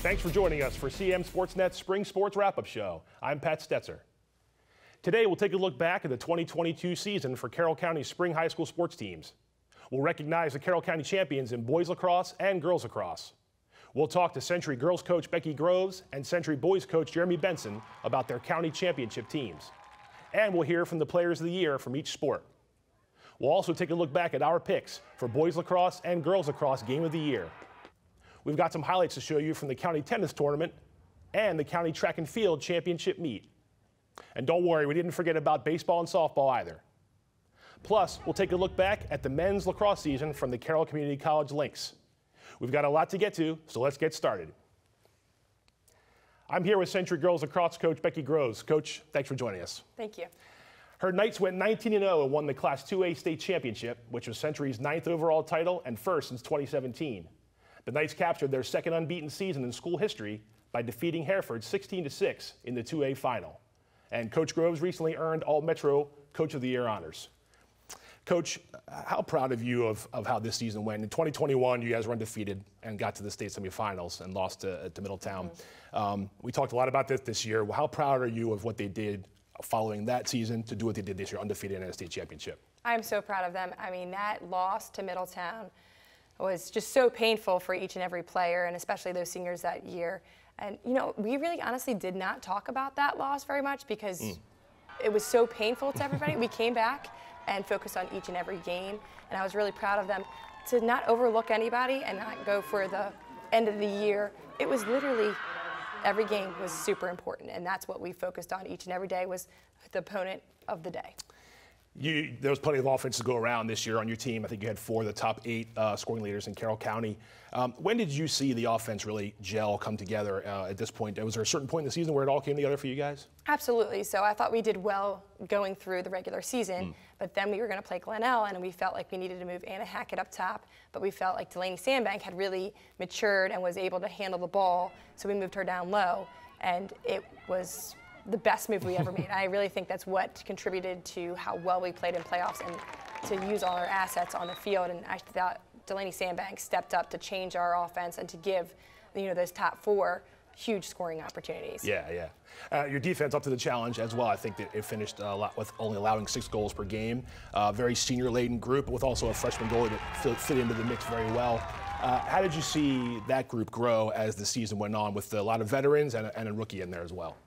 Thanks for joining us for CMSportsNet's Spring Sports Wrap-Up Show. I'm Pat Stoetzer. Today, we'll take a look back at the 2022 season for Carroll County spring high school sports teams. We'll recognize the Carroll County champions in boys lacrosse and girls lacrosse. We'll talk to Century Girls Coach Becky Groves and Century Boys Coach Jeremy Benson about their county championship teams. And we'll hear from the players of the year from each sport. We'll also take a look back at our picks for boys lacrosse and girls lacrosse game of the year. We've got some highlights to show you from the county tennis tournament and the county track and field championship meet. And don't worry, we didn't forget about baseball and softball either. Plus, we'll take a look back at the men's lacrosse season from the Carroll Community College Lynx. We've got a lot to get to, so let's get started. I'm here with Century Girls Lacrosse Coach Becky Groves. Coach, thanks for joining us. Thank you. Her Knights went 19-0 and won the Class 2A state championship, which was Century's 9th overall title and first since 2017. The Knights captured their second unbeaten season in school history by defeating Hereford 16-6 in the 2A final. And Coach Groves recently earned All-Metro Coach of the Year honors. Coach, how proud of you of how this season went? In 2021, you guys were undefeated and got to the state semifinals and lost to Middletown. We talked a lot about this year. How proud are you of what they did following that season to do what they did this year, undefeated in a state championship? I'm so proud of them. I mean, that loss to Middletown was just so painful for each and every player, and especially those seniors that year. And, you know, we really honestly did not talk about that loss very much because it was so painful to everybody. We came back and focused on each and every game, and I was really proud of them to not overlook anybody and not go for the end of the year. It was literally every game was super important, and that's what we focused on each and every day was the opponent of the day. There was plenty of offense to go around this year on your team. I think you had 4 of the top 8 scoring leaders in Carroll County. When did you see the offense really gel, come together at this point? Was there a certain point in the season where it all came together for you guys? Absolutely. So I thought we did well going through the regular season, but then we were going to play Glenelg, and we felt like we needed to move Anna Hackett up top, but we felt like Delaney Sandbank had really matured and was able to handle the ball, so we moved her down low, and it was the best move we ever made. I really think that's what contributed to how well we played in playoffs and to use all our assets on the field. And I thought Delaney Sandbank stepped up to change our offense and to give, you know, those top 4 huge scoring opportunities. Yeah. Your defense up to the challenge as well. I think that it finished a lot with only allowing 6 goals per game. Very senior-laden group with also a freshman goalie that fit into the mix very well. How did you see that group grow as the season went on with a lot of veterans and a rookie in there as well?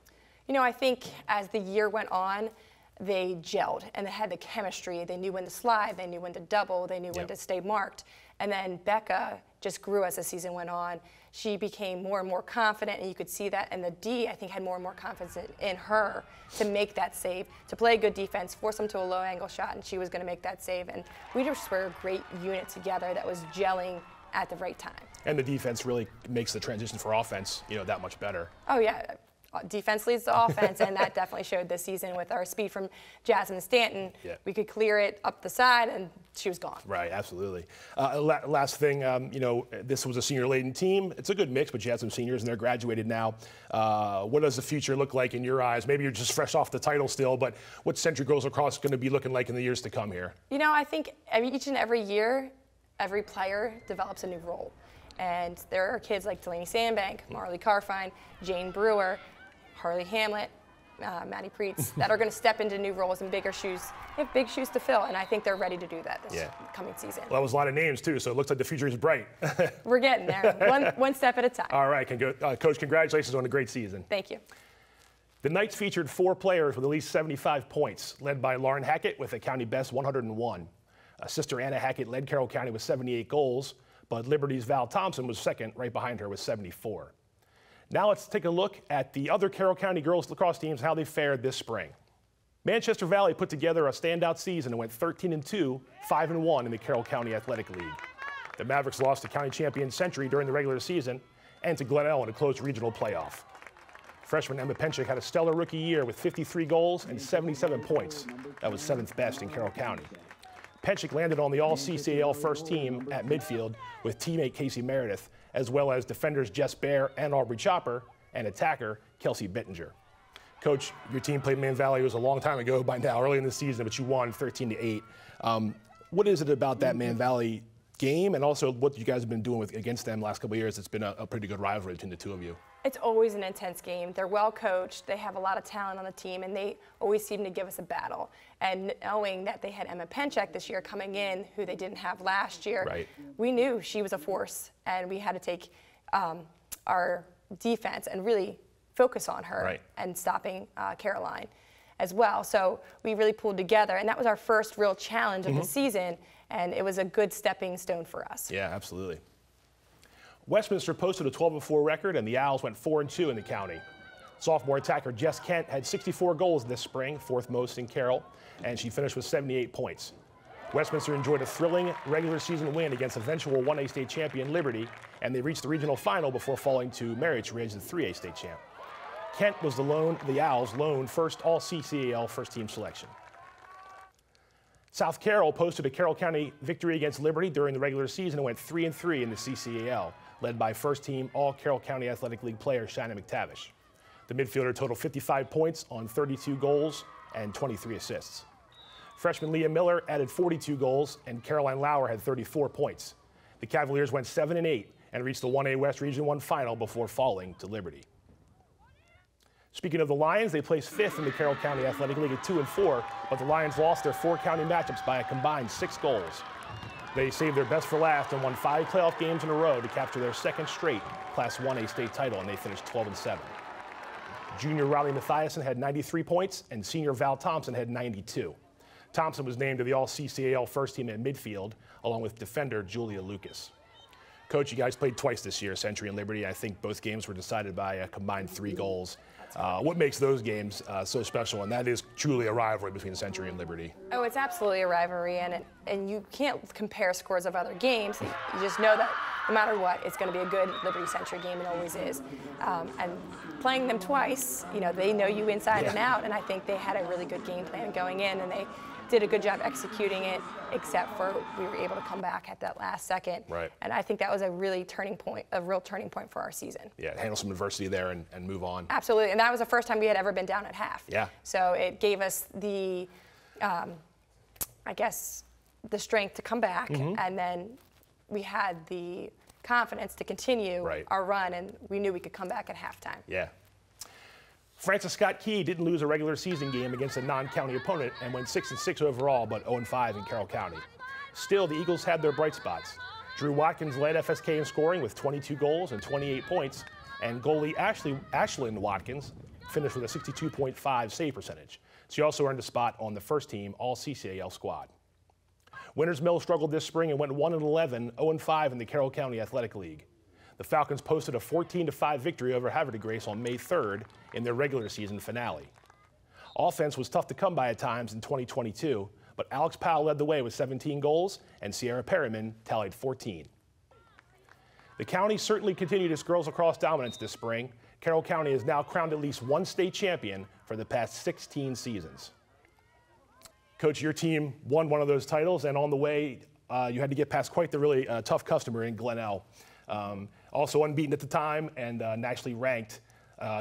You know, I think as the year went on, they gelled and they had the chemistry. They knew when to slide, they knew when to double, they knew when to stay marked. And then Becca just grew as the season went on. She became more and more confident, and you could see that. And the D, I think, had more and more confidence in her to make that save, to play good defense, force them to a low-angle shot, and she was going to make that save. And we just were a great unit together that was gelling at the right time. And the defense really makes the transition for offense, you know, that much better. Oh, yeah. Defense leads the offense, and that definitely showed this season with our speed from Jasmine Stanton. We could clear it up the side, and she was gone. Right, absolutely. Last thing, you know, this was a senior-laden team. It's a good mix, but you had some seniors, and they're graduated now. What does the future look like in your eyes? Maybe you're just fresh off the title still, but what's Century Girls Lacrosse going to be looking like in the years to come here? You know, I think each and every year, every player develops a new role. And there are kids like Delaney Sandbank, Marley Carfine, Jane Brewer, Harley Hamlet, Maddie Preetz, that are going to step into new roles and bigger shoes. They have big shoes to fill, and I think they're ready to do that this coming season. Well, that was a lot of names, too, so it looks like the future is bright. We're getting there, one step at a time. All right, Coach, congratulations on a great season. Thank you. The Knights featured 4 players with at least 75 points, led by Lauren Hackett with a county best 101. Sister Anna Hackett led Carroll County with 78 goals, but Liberty's Val Thompson was second, right behind her with 74. Now let's take a look at the other Carroll County girls lacrosse teams, how they fared this spring. Manchester Valley put together a standout season and went 13-2, 5-1 in the Carroll County Athletic League. The Mavericks lost to county champion Century during the regular season and to Glenelg in a close regional playoff. Freshman Emma Penchik had a stellar rookie year with 53 goals and 77 points. That was 7th best in Carroll County. Penchik landed on the All-CCAL first team at midfield with teammate Casey Meredith, as well as defenders Jess Bear and Aubrey Chopper, and attacker Kelsey Bittinger. Coach, your team played Man Valley. It was a long time ago by now, early in the season, but you won 13-8. What is it about that Man Valley game and also what you guys have been doing against them last couple of years. It's been a pretty good rivalry between the two of you. It's always an intense game. They're well coached. They have a lot of talent on the team, and they always seem to give us a battle. And knowing that they had Emma Penchek this year coming in, who they didn't have last year, right. We knew she was a force, and we had to take our defense and really focus on her right. and stopping Caroline as well. So we really pulled together, and that was our first real challenge of the season, and it was a good stepping stone for us. Yeah, absolutely. Westminster posted a 12-4 record, and the Owls went 4-2 in the county. Sophomore attacker Jess Kent had 64 goals this spring, fourth most in Carroll, and she finished with 78 points. Westminster enjoyed a thrilling regular season win against eventual 1A state champion Liberty, and they reached the regional final before falling to Marriott Ridge, the 3A state champ. Kent was the Owls' lone first all-CCAL first-team selection. South Carroll posted a Carroll County victory against Liberty during the regular season and went 3-3 in the CCAL, led by first-team All-Carroll County Athletic League player Shannon McTavish. The midfielder totaled 55 points on 32 goals and 23 assists. Freshman Leah Miller added 42 goals, and Caroline Lauer had 34 points. The Cavaliers went 7-8 and reached the 1A West Region 1 final before falling to Liberty. Speaking of the Lions, they placed 5th in the Carroll County Athletic League at 2-4, but the Lions lost their 4 county matchups by a combined 6 goals. They saved their best for last and won 5 playoff games in a row to capture their second straight Class 1A state title, and they finished 12-7. Junior Riley Mathiasen had 93 points, and senior Val Thompson had 92. Thompson was named to the All-CCAL first team at midfield, along with defender Julia Lucas. Coach, you guys played twice this year, Century and Liberty. I think both games were decided by a combined 3 goals. What makes those games so special? And that is truly a rivalry between Century and Liberty. Oh, it's absolutely a rivalry, and you can't compare scores of other games. You just know that no matter what, it's going to be a good Liberty Century game. It always is. And playing them twice, you know, they know you inside and out, and I think they had a really good game plan going in, and they did a good job executing it, except for we were able to come back at that last second. Right. And I think that was a real turning point for our season. Yeah, handle some adversity there and move on. Absolutely, and that was the first time we had ever been down at half. Yeah. So it gave us the, I guess, the strength to come back, and then we had the confidence to continue our run, and we knew we could come back at halftime. Yeah. Francis Scott Key didn't lose a regular season game against a non-county opponent and went 6-6 overall, but 0-5 in Carroll County. Still, the Eagles had their bright spots. Drew Watkins led FSK in scoring with 22 goals and 28 points, and goalie Ashlyn Watkins finished with a 62.5 save percentage. She also earned a spot on the first team All-CCAL squad. Winters Mill struggled this spring and went 1-11, 0-5 in the Carroll County Athletic League. The Falcons posted a 14-5 victory over Havre de Grace on May 3rd in their regular season finale. Offense was tough to come by at times in 2022, but Alex Powell led the way with 17 goals, and Sierra Perryman tallied 14. The county certainly continued its girls lacrosse dominance this spring. Carroll County has now crowned at least one state champion for the past 16 seasons. Coach, your team won one of those titles, and on the way, you had to get past quite the really tough customer in Glenelg. Also unbeaten at the time and nationally ranked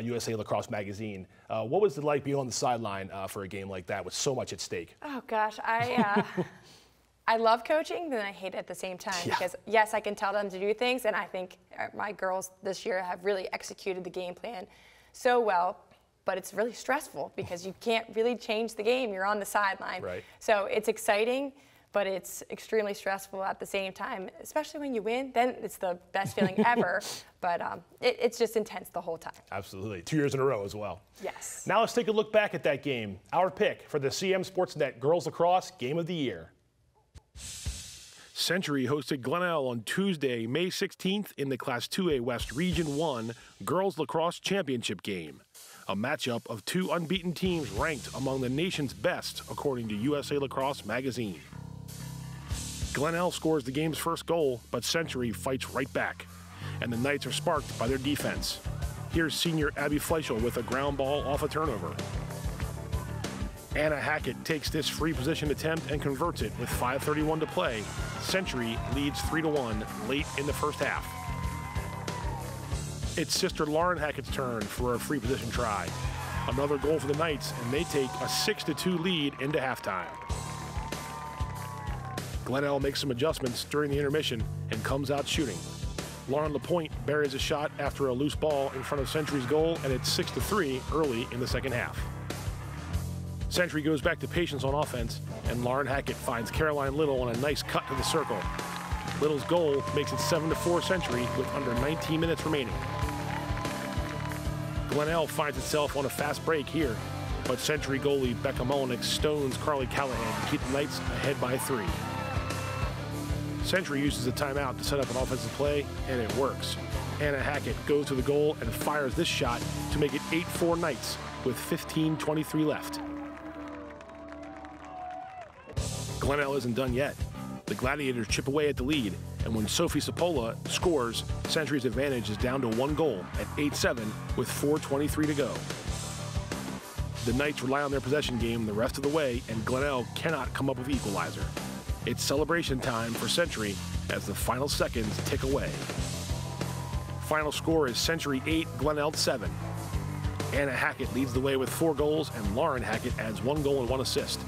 USA Lacrosse Magazine. What was it like being on the sideline for a game like that with so much at stake? Oh gosh, I love coaching, but I hate it at the same time because yes, I can tell them to do things, and I think my girls this year have really executed the game plan so well. But it's really stressful because you can't really change the game. You're on the sideline. Right. So it's exciting, but it's extremely stressful at the same time, especially when you win. Then it's the best feeling ever, but it's just intense the whole time. Absolutely. 2 years in a row as well. Yes. Now let's take a look back at that game. Our pick for the CMSportsNet Girls Lacrosse Game of the Year. Century hosted Glenelg on Tuesday, May 16th in the Class 2A West Region 1 Girls Lacrosse Championship game. A matchup of 2 unbeaten teams ranked among the nation's best, according to USA Lacrosse Magazine. Glenelg scores the game's first goal, but Century fights right back, and the Knights are sparked by their defense. Here's senior Abby Fleischel with a ground ball off a turnover. Anna Hackett takes this free position attempt and converts it with 5:31 to play. Century leads 3-1 late in the first half. It's sister Lauren Hackett's turn for a free position try. Another goal for the Knights, and they take a 6-2 lead into halftime. Glenelg makes some adjustments during the intermission and comes out shooting. Lauren LaPointe buries a shot after a loose ball in front of Century's goal, and it's 6-3 early in the second half. Century goes back to patience on offense, and Lauren Hackett finds Caroline Little on a nice cut to the circle. Little's goal makes it 7-4 Century with under 19 minutes remaining. Glenelg finds itself on a fast break here, but Century goalie Becca Mullenix stones Carly Callahan to keep the Knights ahead by 3. Century uses a timeout to set up an offensive play, and it works. Anna Hackett goes to the goal and fires this shot to make it 8-4 Knights with 15:23 left. Glenelg isn't done yet. The Gladiators chip away at the lead, and when Sophie Sapola scores, Century's advantage is down to 1 goal at 8-7 with 4:23 to go. The Knights rely on their possession game the rest of the way, and Glenelg cannot come up with equalizer. It's celebration time for Century as the final seconds tick away. Final score is Century 8, Glenelg 7. Anna Hackett leads the way with 4 goals, and Lauren Hackett adds 1 goal and 1 assist.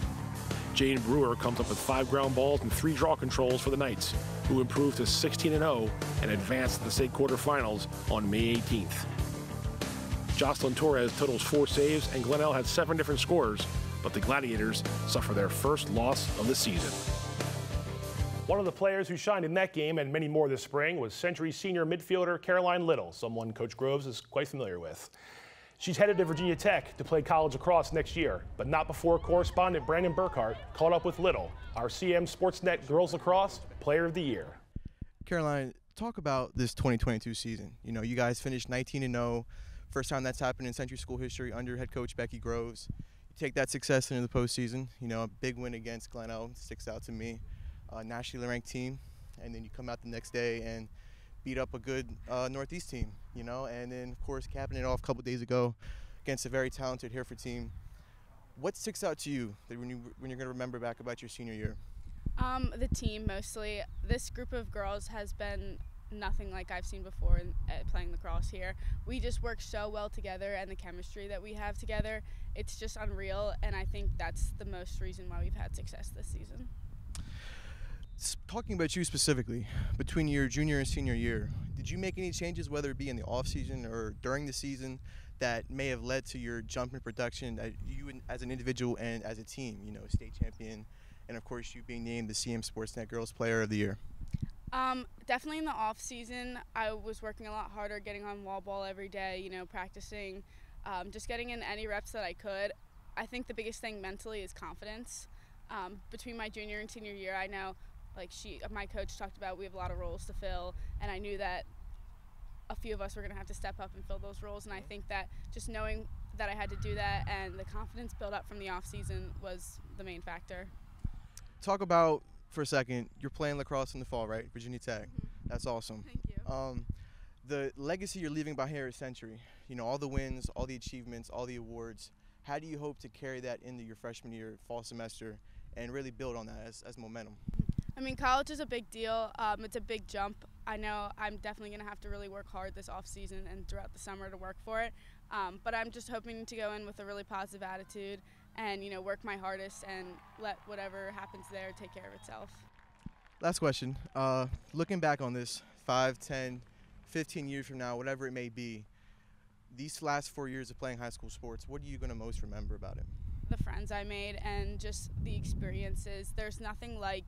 Jane Brewer comes up with 5 ground balls and 3 draw controls for the Knights, who improve to 16-0 and advance to the state quarterfinals on May 18th. Jocelyn Torres totals 4 saves, and Glenelg had 7 different scorers, but the Gladiators suffer their first loss of the season. One of the players who shined in that game and many more this spring was Century senior midfielder Caroline Little, someone Coach Groves is quite familiar with. She's headed to Virginia Tech to play college lacrosse next year, but not before correspondent Brandon Burkhardt caught up with Little, our CMSportsNet Girls Lacrosse Player of the Year. Caroline, talk about this 2022 season. You know, you guys finished 19-0, first time that's happened in Century school history under head coach Becky Groves. You take that success into the postseason, you know, a big win against Glenelg sticks out to me, nationally ranked team, and then you come out the next day and beat up a good Northeast team, you know, and then, of course, capping it off a couple days ago against a very talented Hereford team. What sticks out to you that when you're going to remember back about your senior year? The team, mostly. This group of girls has been nothing like I've seen before in playing lacrosse here. We just work so well together, and the chemistry that we have together, it's just unreal, and I think that's the most reason why we've had success this season. Talking about you specifically, between your junior and senior year, did you make any changes, whether it be in the off season or during the season, that may have led to your jump in production, you as an individual and as a team, you know, state champion, and of course you being named the CMSportsNet Girls Player of the Year? Definitely in the off season, I was working a lot harder, getting on wall ball every day, you know, practicing, just getting in any reps that I could. I think the biggest thing mentally is confidence. Between my junior and senior year, I know, like my coach talked about, we have a lot of roles to fill, and I knew that a few of us were going to have to step up and fill those roles, and I think that just knowing that I had to do that and the confidence built up from the off season was the main factor. Talk about, for a second, you're playing lacrosse in the fall, right? Virginia Tech. Mm-hmm. That's awesome. Thank you. The legacy you're leaving behind here at Century, you know, all the wins, all the achievements, all the awards, how do you hope to carry that into your freshman year, fall semester, and really build on that as momentum? I mean, college is a big deal. It's a big jump. I know I'm definitely going to have to really work hard this off season and throughout the summer to work for it. But I'm just hoping to go in with a really positive attitude and, you know, work my hardest and let whatever happens there take care of itself. Last question. Looking back on this 5, 10, 15 years from now, whatever it may be, these last 4 years of playing high school sports, what are you going to most remember about it? The friends I made and just the experiences. There's nothing like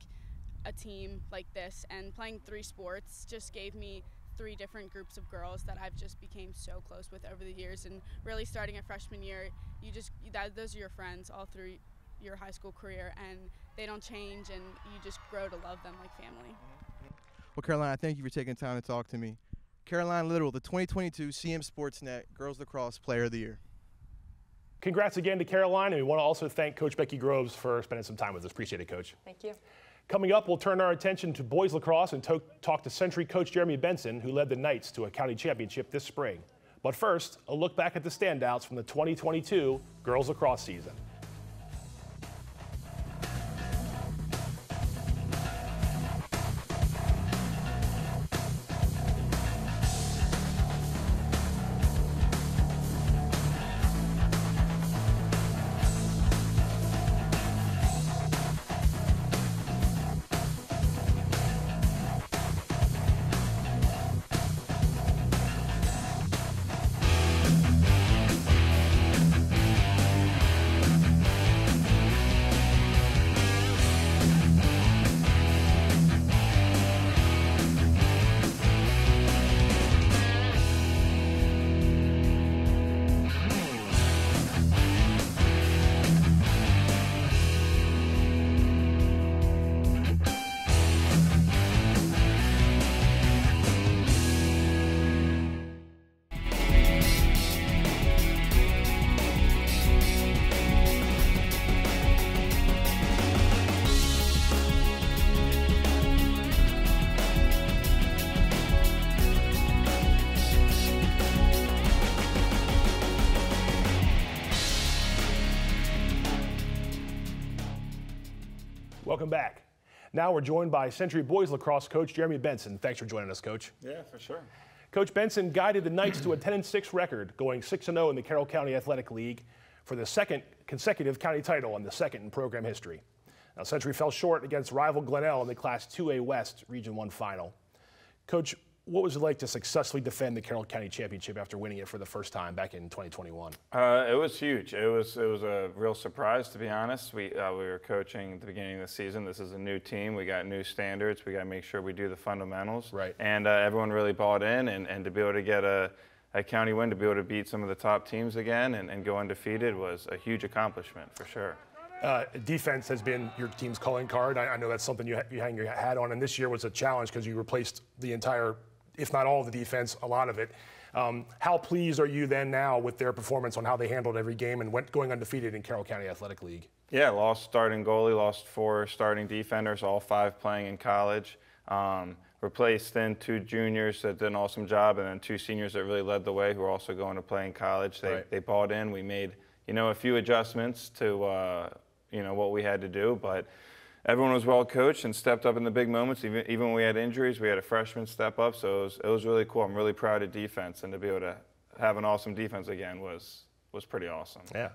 a team like this, and playing 3 sports just gave me 3 different groups of girls that I've just became so close with over the years, and really starting at freshman year, those are your friends all through your high school career, and they don't change, and you just grow to love them like family. Well, Caroline, I thank you for taking time to talk to me. Caroline Little, the 2022 CMSportsNet Girls Lacrosse Player of the Year. Congrats again to Caroline, and we want to also thank Coach Becky Groves for spending some time with us. Appreciate it, Coach. Thank you. Coming up, we'll turn our attention to boys lacrosse and talk to Century coach Jeremy Benson, who led the Knights to a county championship this spring. But first, a look back at the standouts from the 2022 girls lacrosse season. Welcome back. Now we're joined by Century Boys Lacrosse Coach Jeremy Benson. Thanks for joining us, Coach. Yeah, for sure. Coach Benson guided the Knights to a 10-6 record, going 6-0 in the Carroll County Athletic League for the second consecutive county title and the second in program history. Now, Century fell short against rival Glenelg in the Class 2A West Region 1 final. Coach, what was it like to successfully defend the Carroll County Championship after winning it for the first time back in 2021? It was huge. It was a real surprise, to be honest. We were coaching at the beginning of the season. This is a new team. We got new standards. We got to make sure we do the fundamentals. Right. And everyone really bought in, and to be able to get a county win, to be able to beat some of the top teams again and go undefeated was a huge accomplishment for sure. Defense has been your team's calling card. I know that's something you hang your hat on, and this year was a challenge because you replaced the entire, if not all of the defense, a lot of it. How pleased are you then now with their performance on how they handled every game and going undefeated in Carroll County Athletic League? Yeah, lost starting goalie, lost 4 starting defenders, all 5 playing in college. Replaced then 2 juniors that did an awesome job, and then 2 seniors that really led the way who are also going to play in college. They bought in. We made, a few adjustments to, what we had to do, but everyone was well coached and stepped up in the big moments. Even when we had injuries, we had a freshman step up, so it was really cool. I'm really proud of defense, and to be able to have an awesome defense again was pretty awesome. Yeah,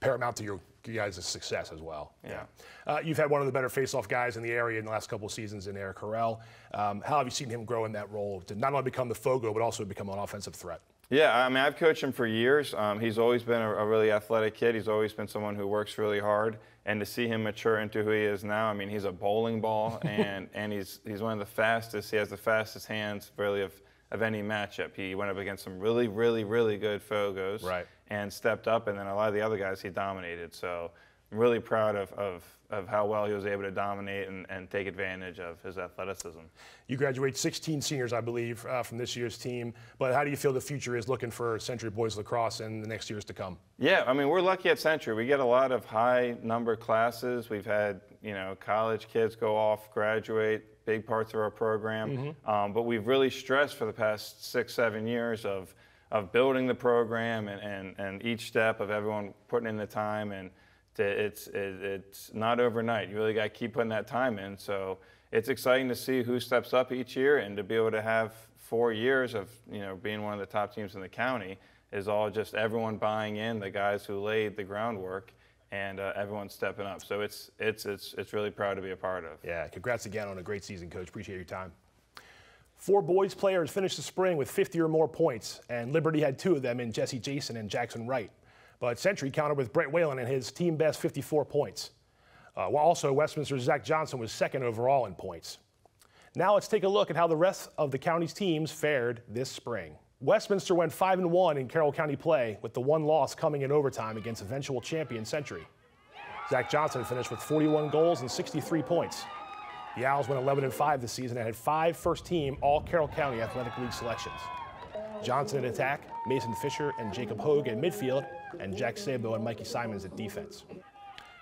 paramount to you guys' success as well. Yeah. You've had one of the better face-off guys in the area in the last couple of seasons in Eric Carrell. How have you seen him grow in that role to not only become the Fogo, but also become an offensive threat? Yeah, I mean, I've coached him for years. He's always been a really athletic kid. He's always been someone who works really hard. And to see him mature into who he is now, I mean, he's a bowling ball, and he's one of the fastest. He has the fastest hands, really, of any matchup. He went up against some really, really, really good Fogos and stepped up, and then a lot of the other guys he dominated. So I'm really proud of how well he was able to dominate and take advantage of his athleticism. You graduate 16 seniors, I believe, from this year's team. But how do you feel the future is looking for Century Boys Lacrosse in the next years to come? Yeah, I mean, we're lucky at Century. We get a lot of high-number classes. We've had, college kids go off, graduate, big parts of our program. But we've really stressed for the past 6-7 years of building the program and each step of everyone putting in the time, and it's not overnight. You really got to keep putting that time in. So it's exciting to see who steps up each year, and to be able to have 4 years of being one of the top teams in the county is all just everyone buying in, the guys who laid the groundwork, and everyone stepping up. So it's really proud to be a part of. Yeah, congrats again on a great season, Coach. Appreciate your time. 4 boys players finished the spring with 50 or more points, and Liberty had 2 of them in Jesse Jason and Jackson Wright. But Century countered with Brett Whalen and his team best 54 points. While also Westminster's Zach Johnson was 2nd overall in points. Now let's take a look at how the rest of the county's teams fared this spring. Westminster went 5-1 in Carroll County play, with the 1 loss coming in overtime against eventual champion Century. Zach Johnson finished with 41 goals and 63 points. The Owls went 11-5 this season and had 5 first-team All-Carroll County Athletic League selections. Johnson in attack, Mason Fisher and Jacob Hogue in midfield, and Jack Sabo and Mikey Simons at defense.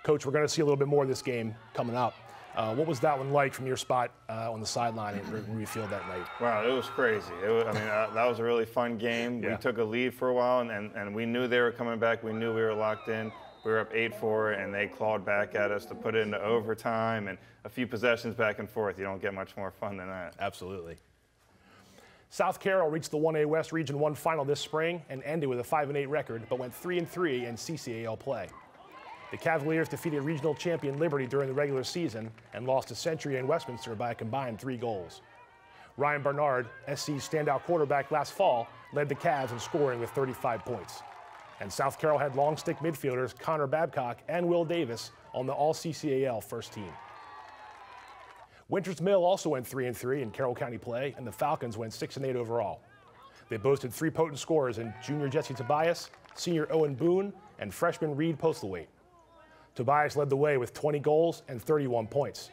Coach, we're going to see a little bit more of this game coming up. What was that one like from your spot on the sideline at Ruby Field that night? Wow, it was crazy. That was a really fun game. Yeah. We took a lead for a while, and we knew they were coming back. We knew we were locked in. We were up 8-4, and they clawed back at us to put it into overtime and a few possessions back and forth. You don't get much more fun than that. Absolutely. South Carroll reached the 1A West Region 1 final this spring and ended with a 5-8 record, but went 3-3 in CCAL play. The Cavaliers defeated regional champion Liberty during the regular season and lost to Century and Westminster by a combined 3 goals. Ryan Bernard, SC's standout quarterback last fall, led the Cavs in scoring with 35 points. And South Carroll had long stick midfielders Connor Babcock and Will Davis on the All-CCAL first team. Winters Mill also went 3-3 in Carroll County play, and the Falcons went 6-8 overall. They boasted 3 potent scorers in junior Jesse Tobias, senior Owen Boone, and freshman Reed Postlethwaite. Tobias led the way with 20 goals and 31 points.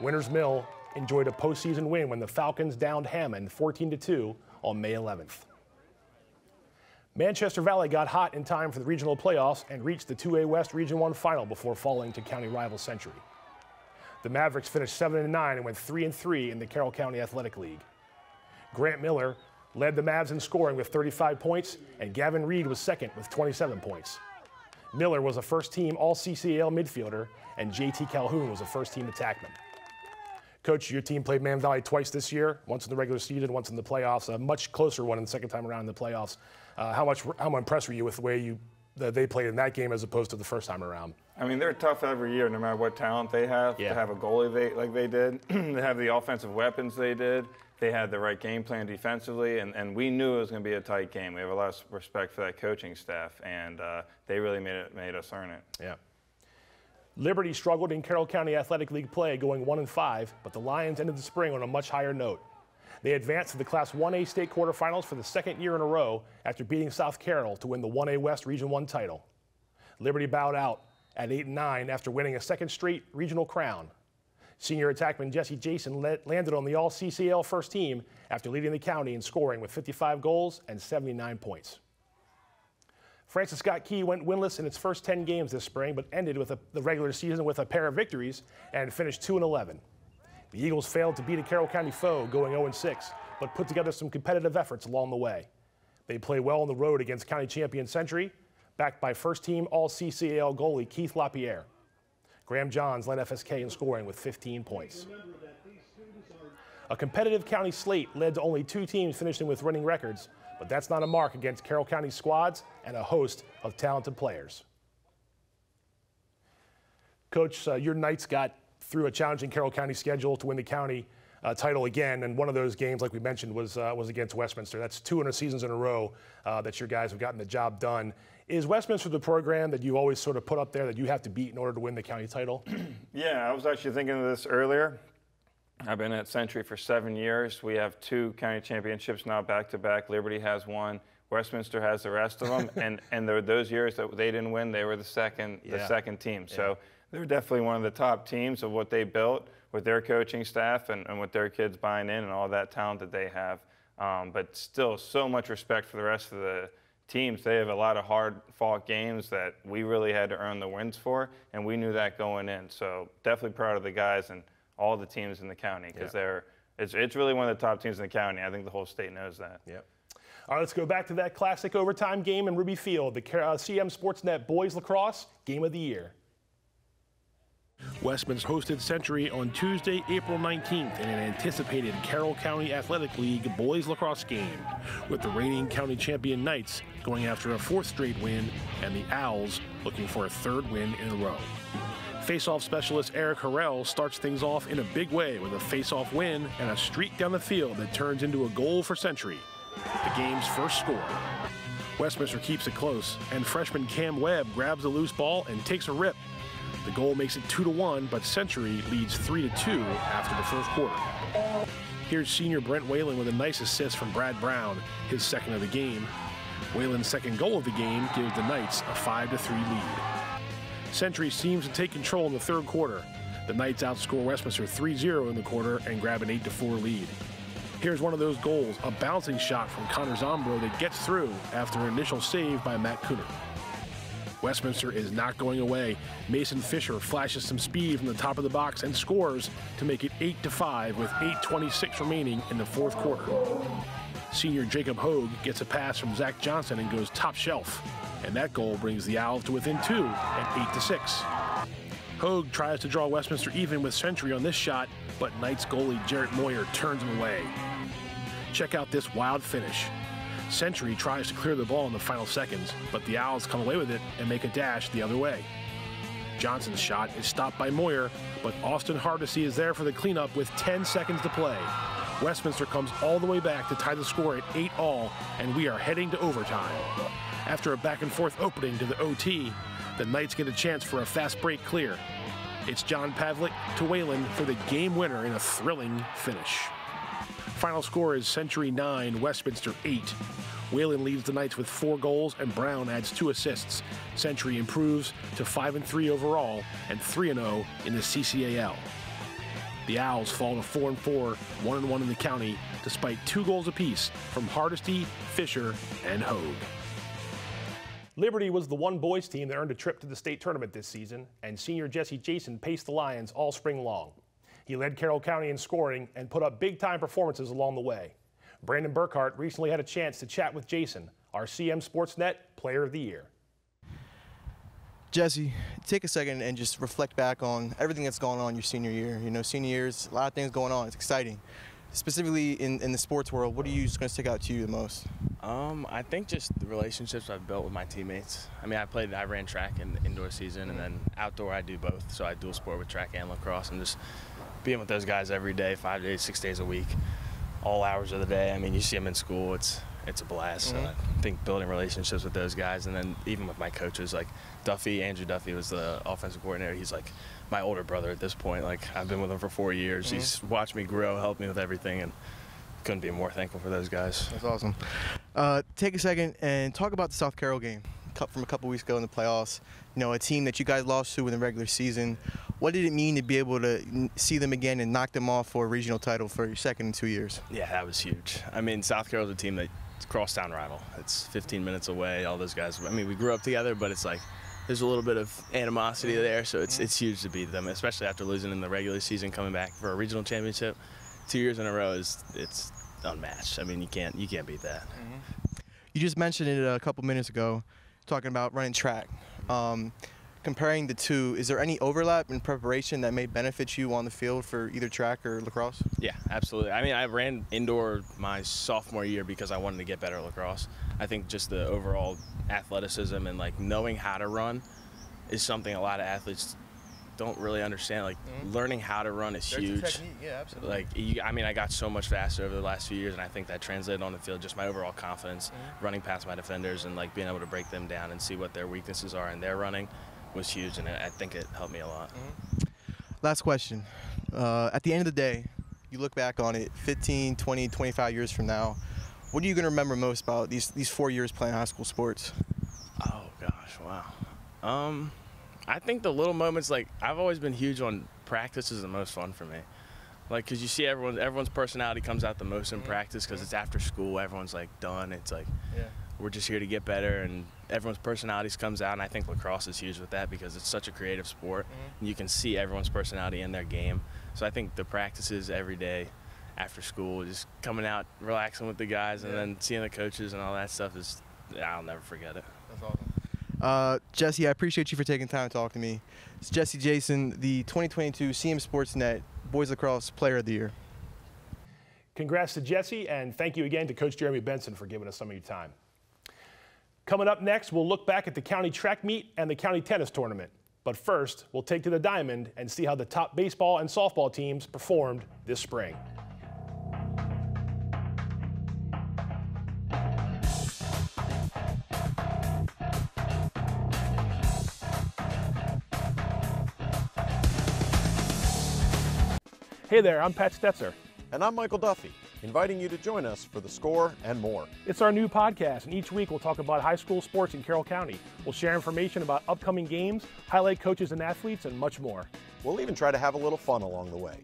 Winters Mill enjoyed a postseason win when the Falcons downed Hammond 14-2 on May 11th. Manchester Valley got hot in time for the regional playoffs and reached the 2A West Region 1 final before falling to county rival Century. The Mavericks finished 7-9 and went 3-3 in the Carroll County Athletic League. Grant Miller led the Mavs in scoring with 35 points, and Gavin Reed was second with 27 points. Miller was a first-team All-CCAL midfielder, and J.T. Calhoun was a first-team attackman. Coach, your team played Man Valley twice this year, once in the regular season, once in the playoffs, a much closer one in the second time around in the playoffs. How impressed were you with the way they played in that game as opposed to the first time around? I mean, they're tough every year, no matter what talent they have. Yeah. To have a goalie like they did, to have the offensive weapons they did. They had the right game plan defensively, and we knew it was going to be a tight game. We have a lot of respect for that coaching staff, and they really made us earn it. Yeah. Liberty struggled in Carroll County Athletic League play, going 1-5, but the Lions ended the spring on a much higher note. They advanced to the Class 1A state quarterfinals for the second year in a row after beating South Carroll to win the 1A West Region 1 title. Liberty bowed out at 8-9 after winning a second straight regional crown. Senior attackman Jesse Jason landed on the All-CCAL first team after leading the county in scoring with 55 goals and 79 points. Francis Scott Key went winless in its first 10 games this spring, but ended with the regular season with a pair of victories and finished 2-11. The Eagles failed to beat a Carroll County foe, going 0-6, but put together some competitive efforts along the way. They played well on the road against county champion Century, backed by first-team All-CCAL goalie Keith LaPierre. Graham Johns led FSK in scoring with 15 points. A competitive county slate led to only 2 teams finishing with winning records, but that's not a mark against Carroll County squads and a host of talented players. Coach, your Knights got through a challenging Carroll County schedule to win the county title again, and one of those games, like we mentioned, was against Westminster. That's 200 seasons in a row that your guys have gotten the job done. Is Westminster the program that you always sort of put up there that you have to beat in order to win the county title? Yeah, I was actually thinking of this earlier. I've been at Century for 7 years. We have 2 county championships now back-to-back. Liberty has 1. Westminster has the rest of them. and those years that they didn't win, they were the second team. Yeah. So they're definitely one of the top teams of what they built with their coaching staff and with their kids buying in and all that talent that they have. But still, so much respect for the rest of the teams. They have a lot of hard-fought games that we really had to earn the wins for, and we knew that going in. So definitely proud of the guys and all the teams in the county, because it's really one of the top teams in the county. I think the whole state knows that. Yep. All right, let's go back to that classic overtime game in Ruby Field, the CMSportsNet Boys Lacrosse Game of the Year. Westminster hosted Century on Tuesday, April 19th in an anticipated Carroll County Athletic League Boys Lacrosse game, with the reigning county champion Knights going after a 4th straight win and the Owls looking for a 3rd win in a row. Face-off specialist Eric Harrell starts things off in a big way with a face-off win and a streak down the field that turns into a goal for Century, the game's first score. Westminster keeps it close, and freshman Cam Webb grabs the loose ball and takes a rip. The goal makes it 2-1, but Century leads 3-2 after the first quarter. Here's senior Brent Whalen with a nice assist from Brad Brown, his second of the game. Whalen's second goal of the game gives the Knights a 5-3 lead. Century seems to take control in the third quarter. The Knights outscore Westminster 3-0 in the quarter and grab an 8-4 lead. Here's one of those goals, a bouncing shot from Connor Zombro that gets through after an initial save by Matt Cooner. Westminster is not going away. Mason Fisher flashes some speed from the top of the box and scores to make it 8-5 with 8:26 remaining in the fourth quarter. Senior Jacob Hogue gets a pass from Zach Johnson and goes top shelf, and that goal brings the Owls to within 2 at 8-6. Hogue tries to draw Westminster even with Century on this shot, but Knights goalie Jarrett Moyer turns him away. Check out this wild finish. Century tries to clear the ball in the final seconds, but the Owls come away with it and make a dash the other way. Johnson's shot is stopped by Moyer, but Austin Hardesty is there for the cleanup with 10 seconds to play. Westminster comes all the way back to tie the score at 8-all, and we are heading to overtime. After a back-and-forth opening to the OT, the Knights get a chance for a fast break clear. It's John Pavlik to Whalen for the game winner in a thrilling finish. Final score is Century 9, Westminster 8. Whalen leads the Knights with 4 goals, and Brown adds 2 assists. Century improves to 5-3 overall and 3-0 in the CCAL. The Owls fall to 4-4, 1-1 in the county, despite 2 goals apiece from Hardesty, Fisher, and Hogue. Liberty was the one boys team that earned a trip to the state tournament this season, and senior Jesse Jason paced the Lions all spring long. He led Carroll County in scoring and put up big-time performances along the way. Brandon Burkhardt recently had a chance to chat with Jason, our CM Sportsnet Player of the Year. Jesse, take a second and just reflect back on everything that's gone on your senior year. You know, senior year's a lot of things going on. It's exciting. Specifically in the sports world, what are you going to stick out to you the most? I think just the relationships I've built with my teammates. I mean, I ran track in the indoor season, and then outdoor I do both. So I dual sport with track and lacrosse, and just being with those guys every day, 5 days, 6 days a week, all hours of the day. I mean, you see them in school, it's a blast. So I think building relationships with those guys, and then even with my coaches, like Andrew Duffy was the offensive coordinator. He's like my older brother at this point. Like, I've been with him for 4 years. He's watched me grow, helped me with everything, and couldn't be more thankful for those guys. That's awesome. Take a second and talk about the South Carroll game from a couple weeks ago in the playoffs. You know, a team that you guys lost to in the regular season. What did it mean to be able to see them again and knock them off for a regional title for your second in 2 years? Yeah, that was huge. I mean, South Carroll's a team that's crosstown rival. It's 15 minutes away, all those guys. I mean, we grew up together, but it's like there's a little bit of animosity there, so it's huge to beat them, especially after losing in the regular season, coming back for a regional championship 2 years in a row it's unmatched. I mean, you can't beat that. You just mentioned it a couple minutes ago, talking about running track. Comparing the two, is there any overlap in preparation that may benefit you on the field for either track or lacrosse? Yeah, absolutely. I mean, I ran indoor my sophomore year because I wanted to get better at lacrosse. I think just the overall athleticism and like knowing how to run is something a lot of athletes don't really understand. Like learning how to run is huge. Technique. Yeah, absolutely. Like, I mean, I got so much faster over the last few years, and I think that translated on the field. Just my overall confidence, running past my defenders, and like being able to break them down and see what their weaknesses are in their running was huge, and I think it helped me a lot. Last question. At the end of the day, you look back on it 15, 20, 25 years from now, what are you going to remember most about these 4 years playing high school sports? Oh, gosh, wow. I think the little moments, like, I've always been huge on practice is the most fun for me. Like, because you see everyone's personality comes out the most in practice because it's after school. Everyone's, like, done. It's like, we're just here to get better, and everyone's personalities comes out, and I think lacrosse is huge with that because it's such a creative sport, and you can see everyone's personality in their game. So I think the practices every day after school, just coming out, relaxing with the guys, and then seeing the coaches and all that stuff I'll never forget it. That's awesome. Jesse, I appreciate you for taking time to talk to me. It's Jesse Jason, the 2022 CMSportsNet Boys Lacrosse Player of the Year. Congrats to Jesse, and thank you again to Coach Jeremy Benson for giving us some of your time. Coming up next, we'll look back at the county track meet and the county tennis tournament. But first, we'll take to the diamond and see how the top baseball and softball teams performed this spring. Hey there, I'm Pat Stoetzer. And I'm Michael Duffy, inviting you to join us for The Score and more. It's our new podcast, and each week we'll talk about high school sports in Carroll County. We'll share information about upcoming games, highlight coaches and athletes, and much more. We'll even try to have a little fun along the way.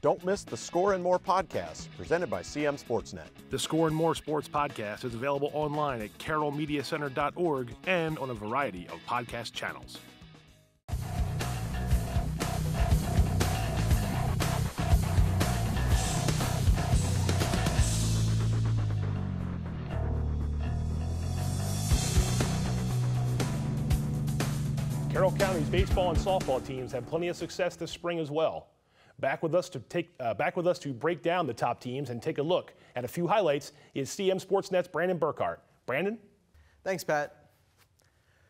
Don't miss The Score and More podcast, presented by CMSportsNet. The Score and More Sports podcast is available online at carrollmediacenter.org and on a variety of podcast channels. Carroll County's baseball and softball teams had plenty of success this spring as well. Back with us to break down the top teams and take a look at a few highlights is CMSportsNet's Brandon Burkhardt. Brandon? Thanks, Pat.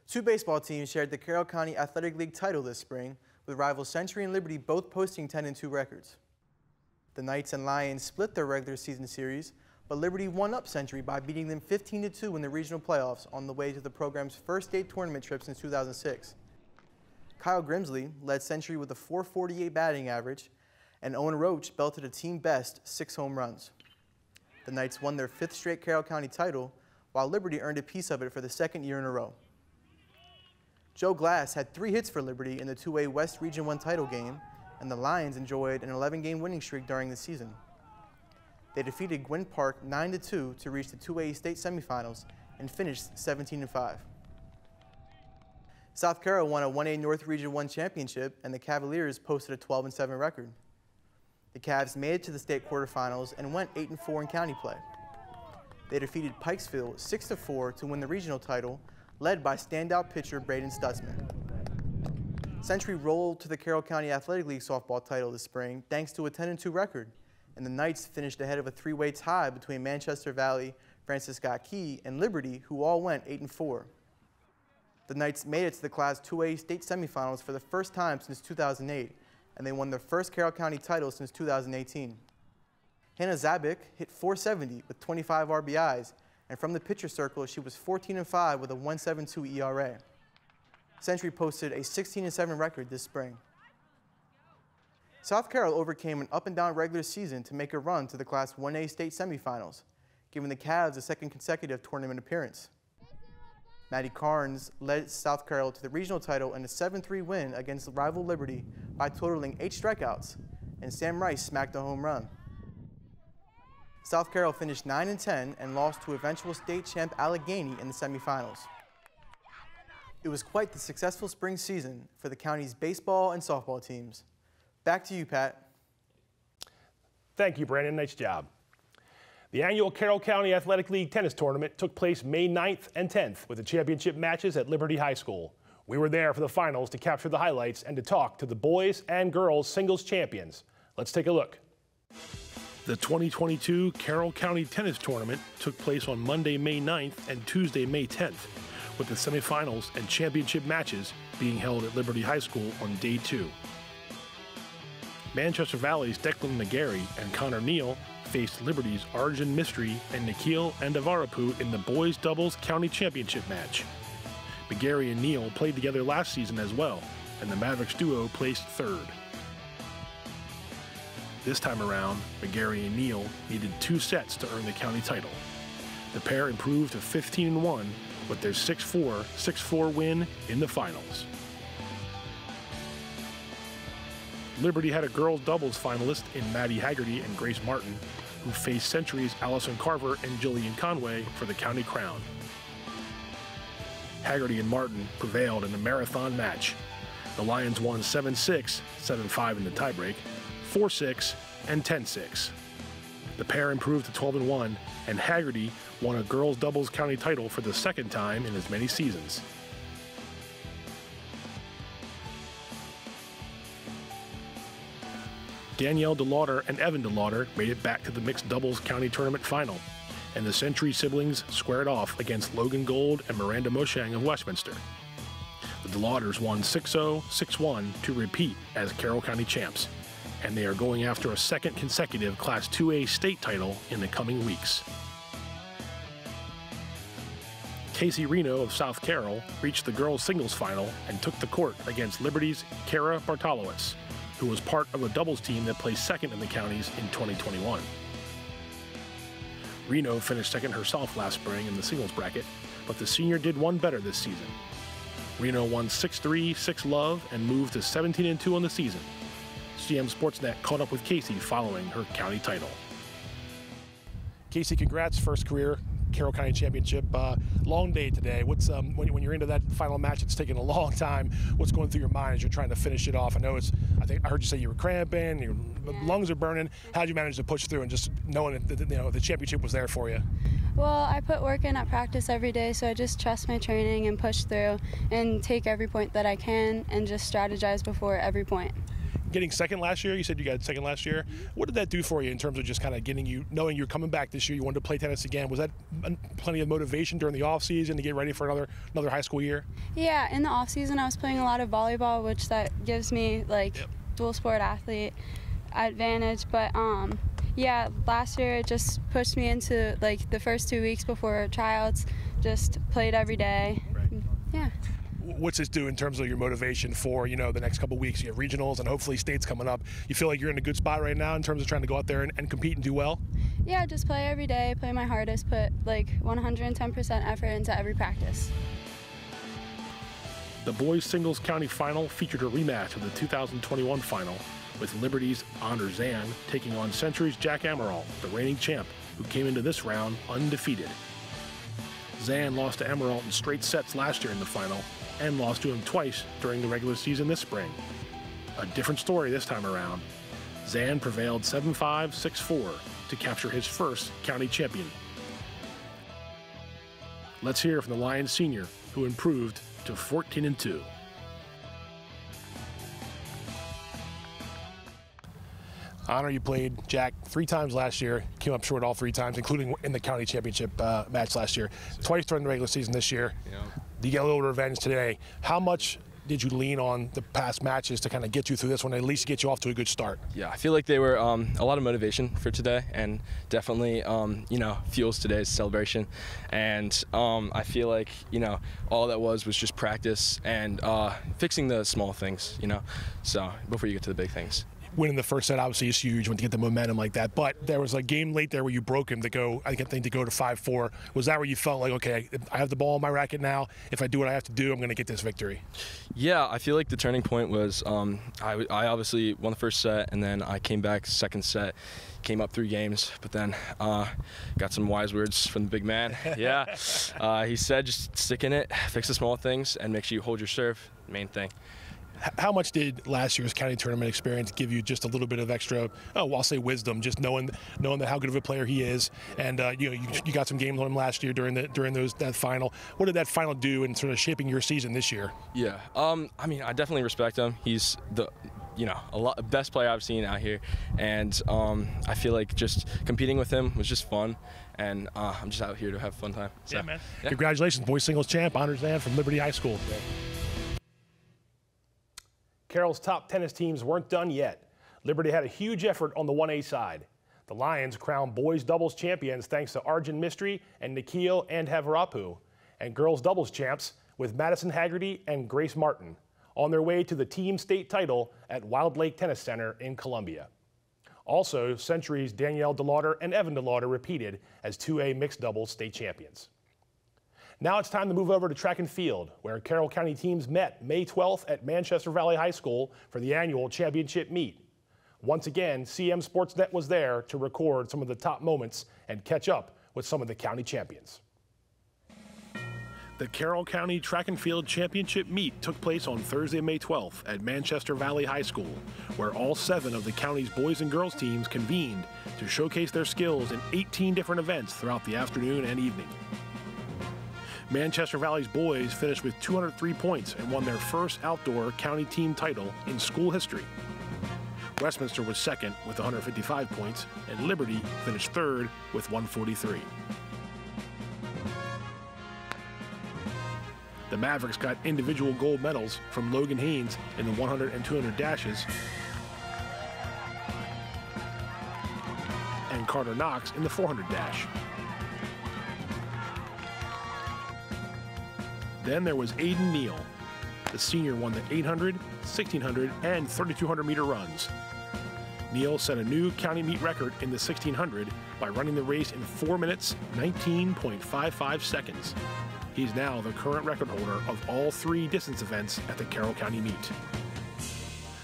Two baseball teams shared the Carroll County Athletic League title this spring, with rivals Century and Liberty both posting 10-2 records. The Knights and Lions split their regular season series, but Liberty won up Century by beating them 15-2 in the regional playoffs on the way to the program's first state tournament trip since 2006. Kyle Grimsley led Century with a .448 batting average, and Owen Roach belted a team best 6 home runs. The Knights won their 5th straight Carroll County title, while Liberty earned a piece of it for the 2nd year in a row. Joe Glass had 3 hits for Liberty in the 2A West Region 1 title game, and the Lions enjoyed an 11-game winning streak during the season. They defeated Gwynn Park 9-2 to reach the 2A state semifinals and finished 17-5. South Carroll won a 1A North Region 1 championship, and the Cavaliers posted a 12-7 record. The Cavs made it to the state quarterfinals and went 8-4 in county play. They defeated Pikesville 6-4 to win the regional title, led by standout pitcher Braden Stutzman. Century rolled to the Carroll County Athletic League softball title this spring thanks to a 10-2 record, and the Knights finished ahead of a three-way tie between Manchester Valley, Francis Scott Key, and Liberty, who all went 8-4. The Knights made it to the Class 2A state semifinals for the first time since 2008, and they won their first Carroll County title since 2018. Hannah Zabik hit .470 with 25 RBIs, and from the pitcher circle, she was 14-5 with a 1.72 ERA. Century posted a 16-7 record this spring. South Carroll overcame an up-and-down regular season to make a run to the Class 1A state semifinals, giving the Cavs a second consecutive tournament appearance. Maddie Carnes led South Carroll to the regional title in a 7-3 win against rival Liberty by totaling 8 strikeouts, and Sam Rice smacked a home run. South Carroll finished 9-10 and lost to eventual state champ Allegheny in the semifinals. It was quite the successful spring season for the county's baseball and softball teams. Back to you, Pat. Thank you, Brandon. Nice job. The annual Carroll County Athletic League tennis tournament took place May 9th and 10th with the championship matches at Liberty High School. We were there for the finals to capture the highlights and to talk to the boys and girls singles champions. Let's take a look. The 2022 Carroll County Tennis Tournament took place on Monday, May 9th and Tuesday, May 10th, with the semifinals and championship matches being held at Liberty High School on Day 2. Manchester Valley's Declan McGarry and Connor Neal faced Liberty's Arjun Mistry and Nikhil Andavarapu in the Boys Doubles County Championship match. McGarry and Neal played together last season as well, and the Mavericks duo placed third. This time around, McGarry and Neal needed 2 sets to earn the county title. The pair improved to 15-1 with their 6-4, 6-4 win in the finals. Liberty had a girls doubles finalist in Maddie Haggerty and Grace Martin, who faced Century's Allison Carver and Jillian Conway for the county crown. Haggerty and Martin prevailed in a marathon match. The Lions won 7-6, 7-5 in the tiebreak, 4-6, and 10-6. The pair improved to 12-1, and Haggerty won a girls doubles county title for the second time in as many seasons. Danielle DeLauder and Evan DeLauder made it back to the mixed doubles county tournament final, and the Century siblings squared off against Logan Gold and Miranda Moshang of Westminster. The DeLauders won 6-0, 6-1 to repeat as Carroll County champs, and they are going after a second consecutive Class 2A state title in the coming weeks. Casey Reno of South Carroll reached the girls singles final and took the court against Liberty's Kara Bartolowicz, who was part of a doubles team that placed second in the counties in 2021. Reno finished second herself last spring in the singles bracket, but the senior did one better this season. Reno won 6-3, 6-love, and moved to 17-2 on the season. CMSportsNet caught up with Casey following her county title. Casey, congrats, first career Carroll County Championship. Long day today. What's when you're into that final match, it's taken a long time. What's going through your mind as you're trying to finish it off? I think I heard you say you were cramping, your lungs are burning. How'd you manage to push through and just knowing that the championship was there for you? Well, I put work in at practice every day, so I just trust my training and push through and take every point that I can and just strategize before every point. Getting second last year, you said you got second last year. What did that do for you in terms of just kind of knowing you're coming back this year, you wanted to play tennis again? Was that plenty of motivation during the off season to get ready for another high school year? Yeah, in the off season I was playing a lot of volleyball, which that gives me dual sport athlete advantage. But yeah, last year it just pushed me into the first 2 weeks before tryouts, just played every day. Right. Yeah. What's this do in terms of your motivation for, the next couple of weeks? You have regionals and hopefully states coming up. You feel like you're in a good spot right now in terms of trying to go out there and compete and do well? Yeah, just play every day, play my hardest, put 110% effort into every practice. The boys singles county final featured a rematch of the 2021 final, with Liberty's Honor Zan taking on Century's Jack Amaral, the reigning champ, who came into this round undefeated. Zan lost to Amaral in straight sets last year in the final, and lost to him twice during the regular season this spring. A different story this time around. Zan prevailed 7-5, 6-4 to capture his first county champion. Let's hear from the Lions senior, who improved to 14-2. Honor, you played Jack 3 times last year, came up short all 3 times, including in the county championship match last year. Twice during the regular season this year. Yeah. You get a little revenge today. How much did you lean on the past matches to kind of get you through this one, at least get you off to a good start? Yeah, I feel like they were a lot of motivation for today, and definitely, fuels today's celebration. And I feel like, all that was just practice and fixing the small things, so before you get to the big things. Winning the first set obviously is huge when you get the momentum like that, but there was a game late there where you broke him to go, I think, to go to 5-4. Was that where you felt like, okay, I have the ball in my racket now, if I do what I have to do, I'm going to get this victory? Yeah, I feel like the turning point was I obviously won the first set, and then I came back second set, came up 3 games, but then got some wise words from the big man. Yeah, he said just stick in it, fix the small things, and make sure you hold your serve, main thing. How much did last year's county tournament experience give you just a little bit of extra, I'll say wisdom, just knowing that how good of a player he is, and you got some games on him last year during that final. What did that final do in sort of shaping your season this year? Yeah, I definitely respect him. He's the best player I've seen out here, and I feel like just competing with him was just fun, and I'm just out here to have a fun time. So, yeah, man. Yeah. Congratulations, boys singles champ, honors man from Liberty High School today. Carroll's top tennis teams weren't done yet. Liberty had a huge effort on the 1A side. The Lions crowned boys doubles champions thanks to Arjun Mistry and Nikhil and Havarapu, and girls doubles champs with Madison Haggerty and Grace Martin on their way to the team state title at Wild Lake Tennis Center in Columbia. Also, Century's Danielle DeLauder and Evan DeLauder repeated as 2A mixed doubles state champions. Now it's time to move over to track and field, where Carroll County teams met May 12th at Manchester Valley High School for the annual championship meet. Once again, CMSportsNet was there to record some of the top moments and catch up with some of the county champions. The Carroll County Track and Field Championship meet took place on Thursday, May 12th at Manchester Valley High School, where all 7 of the county's boys and girls teams convened to showcase their skills in 18 different events throughout the afternoon and evening. Manchester Valley's boys finished with 203 points and won their first outdoor county team title in school history. Westminster was second with 155 points, and Liberty finished third with 143. The Mavericks got individual gold medals from Logan Haynes in the 100 and 200 dashes and Carter Knox in the 400 dash. Then there was Aidan Neal. The senior won the 800, 1600, and 3200 meter runs. Neal set a new county meet record in the 1600 by running the race in 4 minutes, 19.55 seconds. He's now the current record holder of all 3 distance events at the Carroll County meet.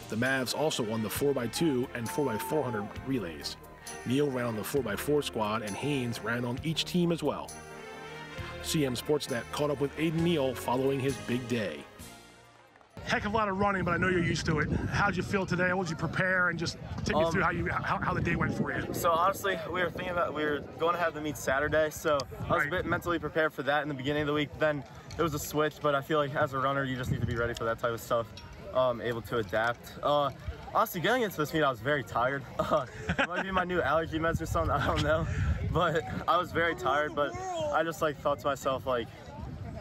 The Mavs also won the 4x2 and 4x400 relays. Neal ran on the 4x4 squad, and Haynes ran on each team as well. CMSportsNet caught up with Aidan Neal following his big day. Heck of a lot of running, but I know you're used to it. How'd you feel today? How did you prepare? And just take me through how the day went for you. So honestly, we were going to have the meet Saturday, so I was a bit mentally prepared for that in the beginning of the week. Then it was a switch, but I feel like as a runner, you just need to be ready for that type of stuff, able to adapt. Honestly, getting into this meet, I was very tired. It might be my new allergy meds or something, I don't know. But I was very tired, but I just thought to myself,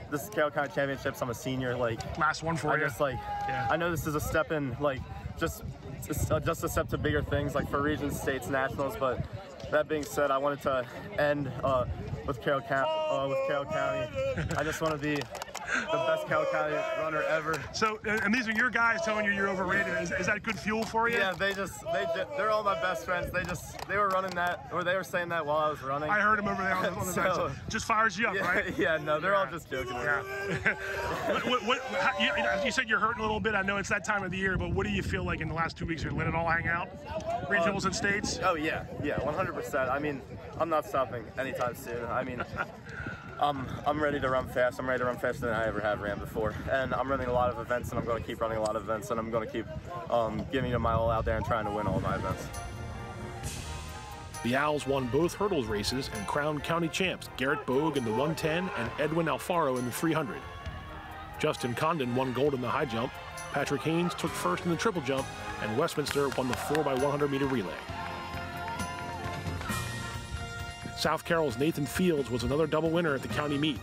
this is Carroll County Championships, I'm a senior, last one for you. I just I know this is a step in, just a step to bigger things, for regions, states, nationals, but that being said, I wanted to end with Carroll County. I just want to be the best Carroll County runner ever. So, and these are your guys telling you you're overrated. Is that good fuel for you? Yeah, they're all my best friends. They were running that, or they were saying that while I was running. I heard them over there on the so, just fires you up, yeah, right? Yeah, no, they're all just joking. Yeah. You said you're hurting a little bit. I know it's that time of the year, but what do you feel like in the last 2 weeks? You're letting it all hang out? Regionals and states? Oh, yeah, 100%. I mean, I'm not stopping anytime soon. I mean, I'm ready to run fast. I'm ready to run faster than I ever have ran before. And I'm running a lot of events, and I'm going to keep running a lot of events, and I'm going to keep giving it my all out there and trying to win all my events. The Owls won both hurdles races and crowned county champs Garrett Bogue in the 110 and Edwin Alfaro in the 300. Justin Condon won gold in the high jump, Patrick Haynes took first in the triple jump, and Westminster won the 4x100 meter relay. South Carroll's Nathan Fields was another double winner at the county meet.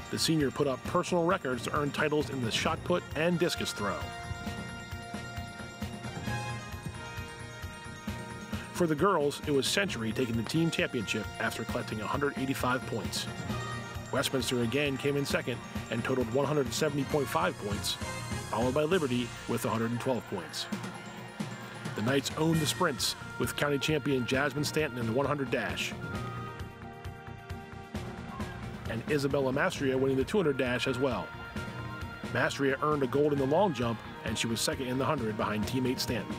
The senior put up personal records to earn titles in the shot put and discus throw. For the girls, it was Century taking the team championship after collecting 185 points. Westminster again came in second and totaled 170.5 points, followed by Liberty with 112 points. The Knights owned the sprints with county champion Jasmine Stanton in the 100 dash, and Isabella Mastria winning the 200 dash as well. Mastria earned a gold in the long jump, and she was second in the 100 behind teammate Stanton.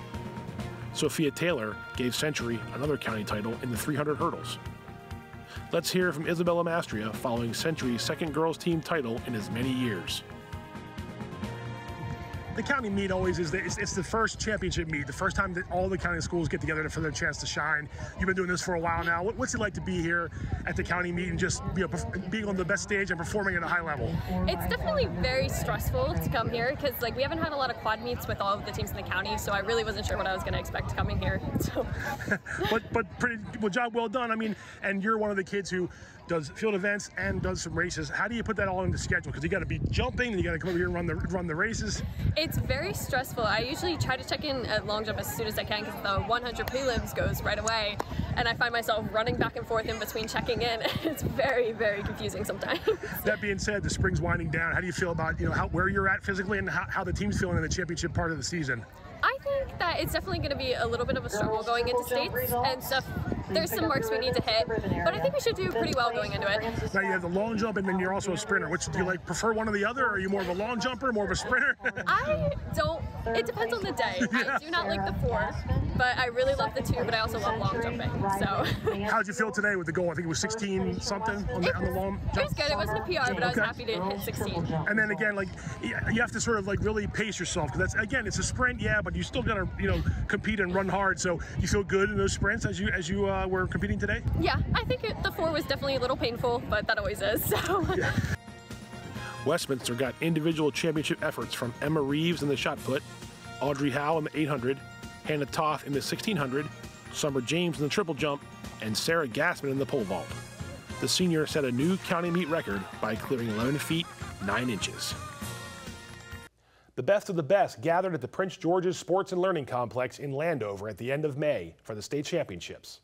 Sophia Taylor gave Century another county title in the 300 hurdles. Let's hear from Isabella Mastria following Century's second girls team title in as many years. The county meet always is it's the first championship meet, the first time that all the county schools get together for their chance to shine. You've been doing this for a while now. What's it like to be here at the county meet and just being on the best stage and performing at a high level? It's definitely very stressful to come here because we haven't had a lot of quad meets with all of the teams in the county, so I really wasn't sure what I was going to expect coming here. So. but pretty well, job well done. I mean, and you're one of the kids who does field events and does some races. How do you put that all into schedule? Because you got to be jumping, and you got to come over here and run the races. It's very stressful. I usually try to check in at long jump as soon as I can because the 100 prelims goes right away, and I find myself running back and forth in between checking in. It's very, very confusing sometimes. That being said, the spring's winding down. How do you feel about where you're at physically and how the team's feeling in the championship part of the season? I think that it's definitely going to be a little bit of a struggle going into states and stuff. There's some marks we need to hit, but I think we should do pretty well going into it. Now you have the long jump, and then you're also a sprinter. Which do you prefer one or the other? Or are you more of a long jumper, more of a sprinter? I don't. It depends on the day. Yeah. I do not like the 4, but I really love the 2. But I also love long jumping. So. How'd you feel today with the goal? I think it was 16 something on the long jump. It was good. It wasn't a PR, but I was happy to hit 16. And then again, you have to sort of really pace yourself because that's it's a sprint, yeah, but you still gotta compete and run hard. So you feel good in those sprints as you were competing today? Yeah, I think the 4 was definitely a little painful, but that always is. So. Yeah. Westminster got individual championship efforts from Emma Reeves in the shot put, Audrey Howe in the 800, Hannah Toth in the 1600, Summer James in the triple jump, and Sarah Gassman in the pole vault. The senior set a new county meet record by clearing 11 feet 9 inches. The best of the best gathered at the Prince George's Sports and Learning Complex in Landover at the end of May for the state championships.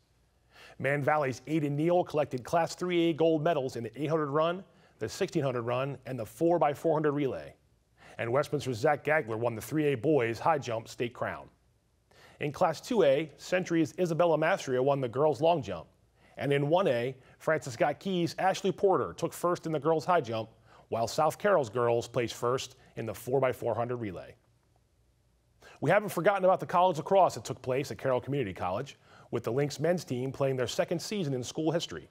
Man Valley's Aidan Neal collected Class 3A gold medals in the 800 run, the 1600 run, and the 4x400 relay. And Westminster's Zach Gagler won the 3A boys high jump state crown. In Class 2A, Century's Isabella Mastria won the girls long jump. And in 1A, Francis Scott Key's Ashley Porter took first in the girls high jump, while South Carroll's girls placed first in the 4x400 relay. We haven't forgotten about the college lacrosse that took place at Carroll Community College, with the Lynx men's team playing their second season in school history.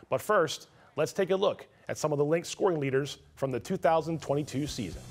But first, let's take a look at some of the Lynx scoring leaders from the 2022 season.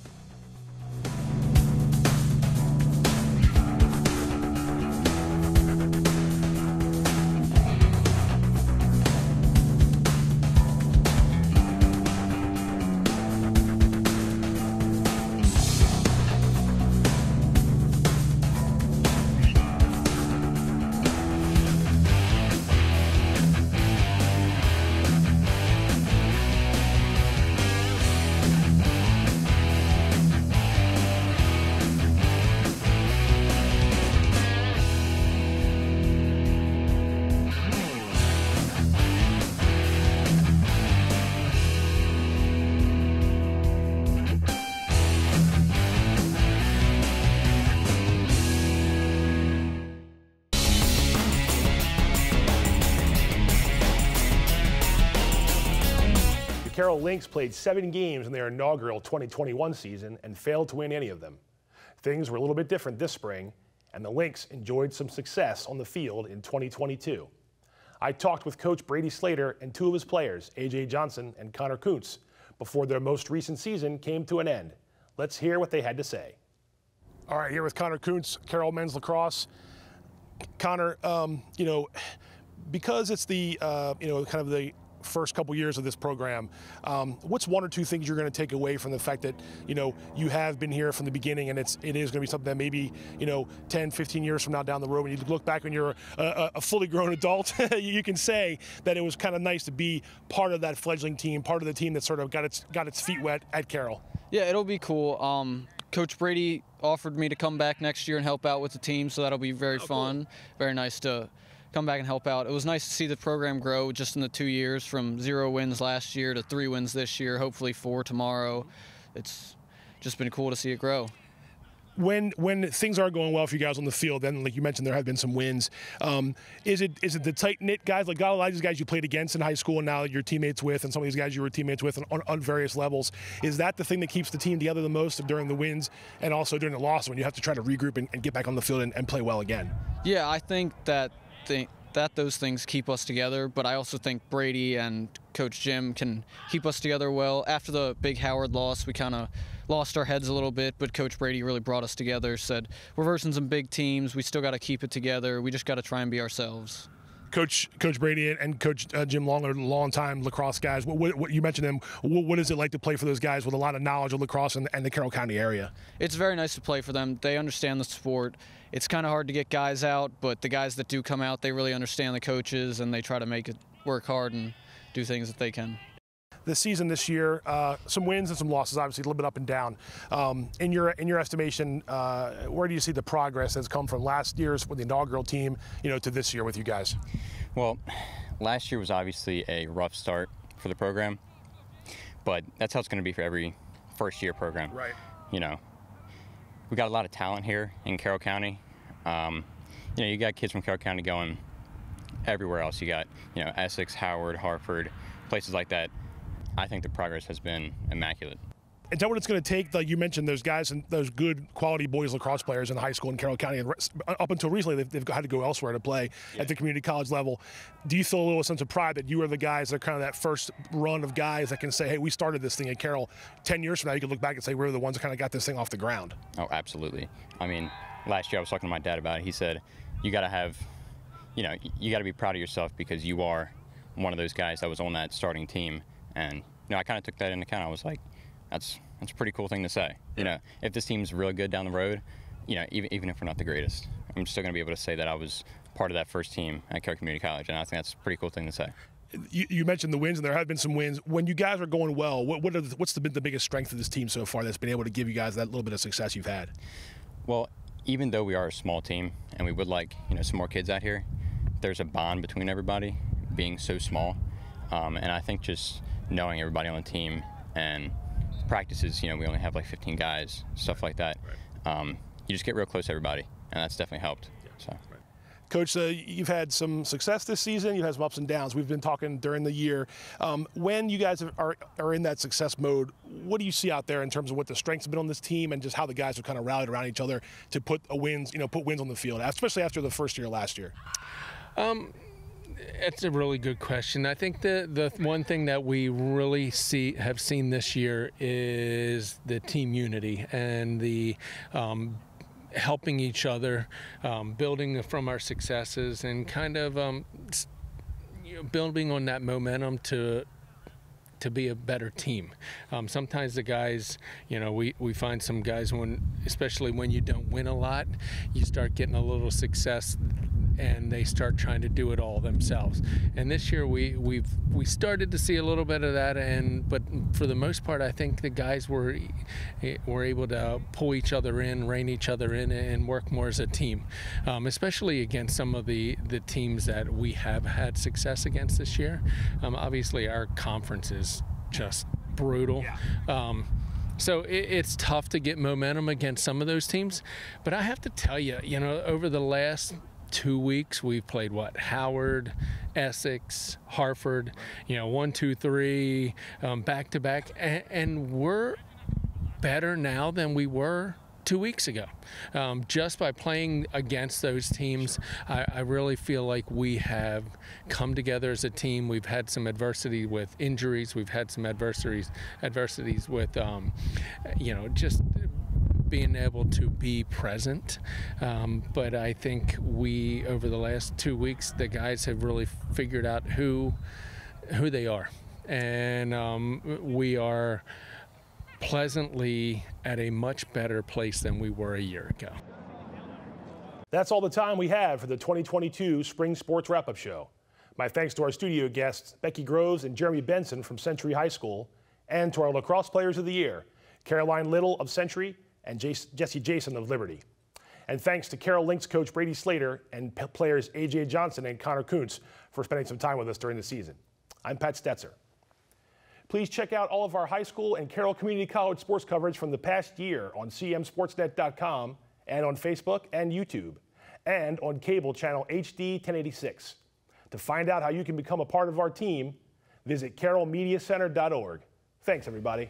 Carroll Lynx played 7 games in their inaugural 2021 season and failed to win any of them. Things were a little bit different this spring, and the Lynx enjoyed some success on the field in 2022. I talked with Coach Brady Slater and 2 of his players, A.J. Johnson and Connor Kuntz, before their most recent season came to an end. Let's hear what they had to say. All right, here with Connor Kuntz, Carroll Men's Lacrosse. Connor, because it's the, kind of the first couple years of this program. What's one or two things you're going to take away from the fact that, you know, you have been here from the beginning, and it is going to be something that maybe, you know, 10, 15 years from now down the road, when you look back when you're a fully grown adult, you can say that it was kind of nice to be part of that fledgling team, part of the team that sort of got its feet wet at Carroll? Yeah, it'll be cool. Coach Brady offered me to come back next year and help out with the team, so that'll be very fun. Cool. Very nice to come back and help out. It was nice to see the program grow just in the 2 years, from 0 wins last year to 3 wins this year, hopefully 4 tomorrow. It's just been cool to see it grow. When things are going well for you guys on the field, then like you mentioned, there have been some wins. Is it the tight-knit guys? Like, a lot of these guys you played against in high school and now you're teammates with, and some of these guys you were teammates with on various levels. Is that the thing that keeps the team together the most during the wins and also during the loss, when you have to try to regroup and get back on the field and play well again? Yeah, I think that those things keep us together, but I also think Brady and Coach Jim can keep us together well. After the big Howard loss, we kind of lost our heads a little bit, but Coach Brady really brought us together, said we're versing some big teams, we still got to keep it together, we just got to try and be ourselves. Coach Brady and Coach Jim Long are long-time lacrosse guys. What you mentioned them. What is it like to play for those guys with a lot of knowledge of lacrosse and the Carroll County area? It's very nice to play for them. They understand the sport. It's kind of hard to get guys out, but the guys that do come out, they really understand the coaches, and they try to make it work hard and do things that they can. The season this year, some wins and some losses, obviously a little bit up and down. In your estimation, where do you see the progress that's come from last year's with the inaugural team, you know, to this year with you guys? Well, last year was obviously a rough start for the program, but that's how it's going to be for every first-year program. Right. You know, we got a lot of talent here in Carroll County. You know, you got kids from Carroll County going everywhere else. You got, you know, Essex, Howard, Hartford, places like that. I think the progress has been immaculate. Is that what it's going to take? Like you mentioned, those guys and those good quality boys lacrosse players in high school in Carroll County, and up until recently, they've had to go elsewhere to play at the community college level. Do you feel a little sense of pride that you are the guys that are kind of that first run of guys that can say, hey, we started this thing at Carroll? 10 years from now, you can look back and say we're the ones that kind of got this thing off the ground. Oh, absolutely. I mean, last year I was talking to my dad about it. He said, you got to have, you know, you got to be proud of yourself because you are one of those guys that was on that starting team. And, you know, I kind of took that into account. I was like, that's a pretty cool thing to say. You know, if this team's really good down the road, you know, even if we're not the greatest, I'm still going to be able to say that I was part of that first team at Carroll Community College, and I think that's a pretty cool thing to say. You mentioned the wins, and there have been some wins. When you guys are going well, what's the biggest strength of this team so far that's been able to give you guys that little bit of success you've had? Well, even though we are a small team and we would like, you know, some more kids out here, there's a bond between everybody being so small, and I think just knowing everybody on the team and practices, you know, we only have like 15 guys, stuff like that. Right. You just get real close to everybody, and that's definitely helped. Yeah. So. Right. Coach, you've had some success this season. You've had some ups and downs. We've been talking during the year. When you guys are in that success mode, what do you see out there in terms of what the strengths have been on this team and just how the guys have kind of rallied around each other to put wins on the field, especially after the first year last year? It's a really good question. I think the one thing that we really have seen this year is the team unity and the helping each other, building from our successes, and kind of building on that momentum to be a better team. Sometimes the guys, you know, we find some guys especially when you don't win a lot, you start getting a little success and they start trying to do it all themselves. And this year we started to see a little bit of that, but for the most part, I think the guys were able to pull each other in, rein each other in, and work more as a team, especially against some of the teams that we have had success against this year. Obviously, our conference is just brutal. Yeah. So it's tough to get momentum against some of those teams. But I have to tell you, you know, over the last 2 weeks, we've played Howard, Essex, Hartford, you know, 1, 2, 3, back to back, and we're better now than we were 2 weeks ago. Just by playing against those teams, I really feel like we have come together as a team. We've had some adversity with injuries. We've had some adversities with, you know, just being able to be present. But I think over the last 2 weeks, the guys have really figured out who who they are. And we are pleasantly at a much better place than we were a year ago. That's all the time we have for the 2022 Spring Sports Wrap-Up Show. My thanks to our studio guests, Becky Groves and Jeremy Benson from Century High School, and to our lacrosse players of the year, Caroline Little of Century and Jesse Jason of Liberty. And thanks to Carroll Lynx coach Brady Slater and players A.J. Johnson and Connor Kuntz for spending some time with us during the season. I'm Pat Stoetzer. Please check out all of our high school and Carroll Community College sports coverage from the past year on CMSportsNet.com and on Facebook and YouTube, and on cable channel HD 1086. To find out how you can become a part of our team, visit carrollmediacenter.org. Thanks, everybody.